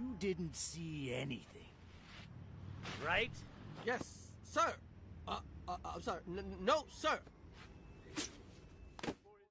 You didn't see anything, right? Yes, sir. I'm sorry. No, sir.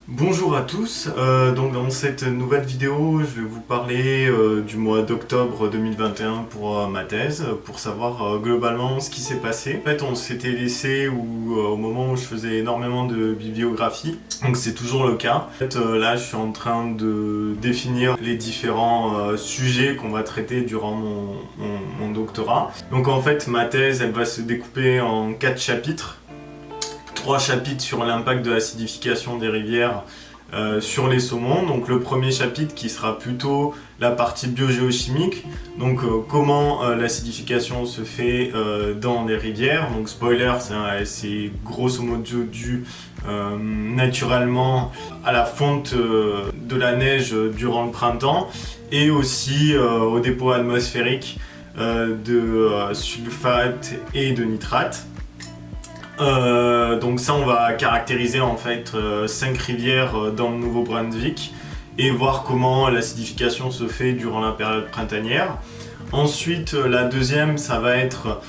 Bonjour à tous, donc dans cette nouvelle vidéo je vais vous parler du mois d'octobre 2021 pour ma thèse, pour savoir globalement ce qui s'est passé. En fait on s'était laissé au moment où je faisais énormément de bibliographie, donc c'est toujours le cas. En fait là je suis en train de définir les différents sujets qu'on va traiter durant mon doctorat. Donc en fait ma thèse elle va se découper en 4 chapitres. 3 chapitres sur l'impact de l'acidification des rivières sur les saumons. Donc le premier chapitre qui sera plutôt la partie biogéochimique, donc comment l'acidification se fait dans les rivières. Donc spoiler, c'est grosso modo dû naturellement à la fonte de la neige durant le printemps et aussi au dépôt atmosphérique de sulfate et de nitrate. Donc ça on va caractériser en fait 5 rivières dans le Nouveau-Brunswick et voir comment l'acidification se fait durant la période printanière. Ensuite la deuxième ça va être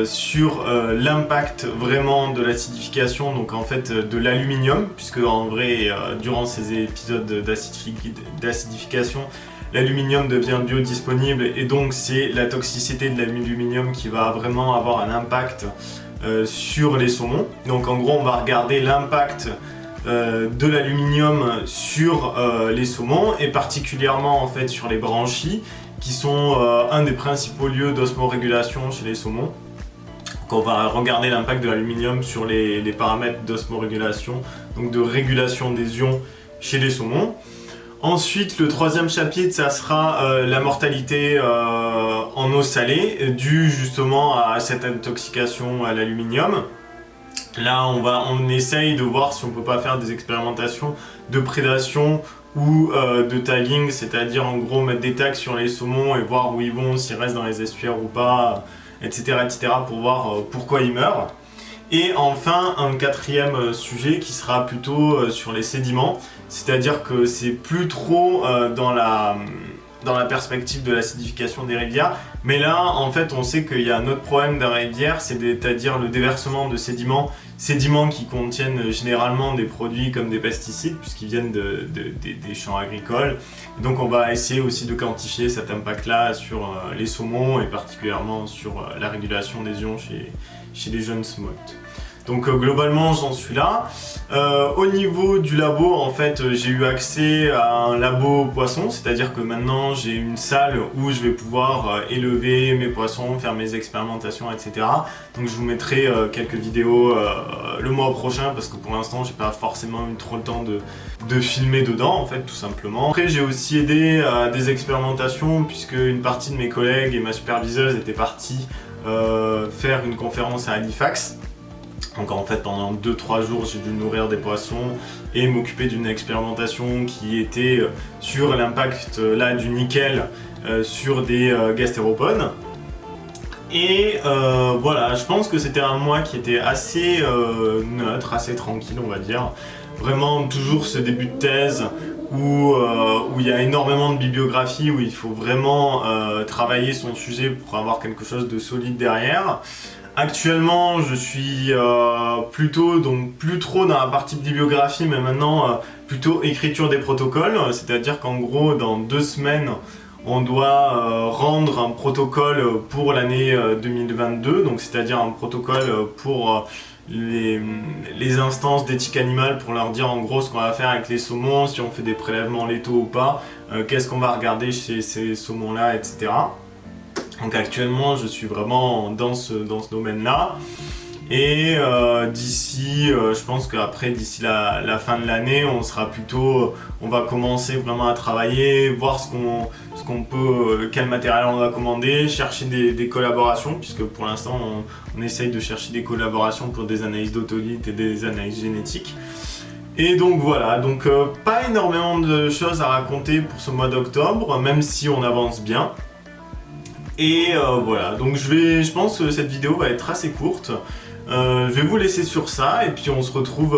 sur l'impact vraiment de l'acidification, donc en fait de l'aluminium, puisque en vrai durant ces épisodes d'acidification l'aluminium devient biodisponible et donc c'est la toxicité de l'aluminium qui va vraiment avoir un impact sur les saumons. Donc en gros on va regarder l'impact de l'aluminium sur les saumons et particulièrement en fait sur les branchies qui sont un des principaux lieux d'osmorégulation chez les saumons. Donc on va regarder l'impact de l'aluminium sur les paramètres d'osmorégulation, donc de régulation des ions chez les saumons. Ensuite, le troisième chapitre, ça sera la mortalité en eau salée, due justement à cette intoxication à l'aluminium. Là, on essaye de voir si on peut pas faire des expérimentations de prédation ou de tagging, c'est-à-dire en gros mettre des tags sur les saumons et voir où ils vont, s'ils restent dans les estuaires ou pas, etc., pour voir pourquoi ils meurent. Et enfin, un quatrième sujet qui sera plutôt sur les sédiments, c'est-à-dire que c'est plus trop dans la perspective de l'acidification des rivières, mais là en fait on sait qu'il y a un autre problème dans les rivières, c'est-à-dire le déversement de sédiments qui contiennent généralement des produits comme des pesticides puisqu'ils viennent des champs agricoles. Donc on va essayer aussi de quantifier cet impact-là sur les saumons et particulièrement sur la régulation des ions chez les jeunes smolt. Donc globalement j'en suis là. Au niveau du labo en fait j'ai eu accès à un labo poisson, c'est-à-dire que maintenant j'ai une salle où je vais pouvoir élever mes poissons, faire mes expérimentations, etc. Donc je vous mettrai quelques vidéos le mois prochain parce que pour l'instant j'ai pas forcément eu trop le temps de filmer dedans en fait tout simplement. Après j'ai aussi aidé à des expérimentations puisque une partie de mes collègues et ma superviseuse étaient partis faire une conférence à Halifax. Donc en fait pendant 2-3 jours j'ai dû nourrir des poissons et m'occuper d'une expérimentation qui était sur l'impact là du nickel sur des gastéropodes. Et voilà, je pense que c'était un mois qui était assez neutre, assez tranquille on va dire. Vraiment toujours ce début de thèse où il y a énormément de bibliographie, où il faut vraiment travailler son sujet pour avoir quelque chose de solide derrière. Actuellement, je suis plutôt, donc plus trop dans la partie bibliographie, mais maintenant plutôt écriture des protocoles. C'est-à-dire qu'en gros, dans 2 semaines, on doit rendre un protocole pour l'année 2022, donc c'est-à-dire un protocole pour les instances d'éthique animale pour leur dire en gros ce qu'on va faire avec les saumons, si on fait des prélèvements létaux ou pas, qu'est-ce qu'on va regarder chez ces saumons-là, etc. Donc actuellement je suis vraiment dans ce domaine-là et d'ici, je pense qu'après d'ici la fin de l'année on va commencer vraiment à travailler, voir ce qu'on peut, quel matériel on va commander, chercher des collaborations puisque pour l'instant on essaye de chercher des collaborations pour des analyses d'autolithes et des analyses génétiques. Et donc voilà, donc pas énormément de choses à raconter pour ce mois d'octobre, même si on avance bien. Et voilà, donc je pense que cette vidéo va être assez courte. Je vais vous laisser sur ça et puis on se retrouve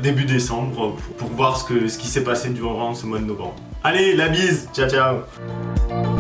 début décembre pour voir ce qui s'est passé durant ce mois de novembre. Allez, la bise, ciao ciao.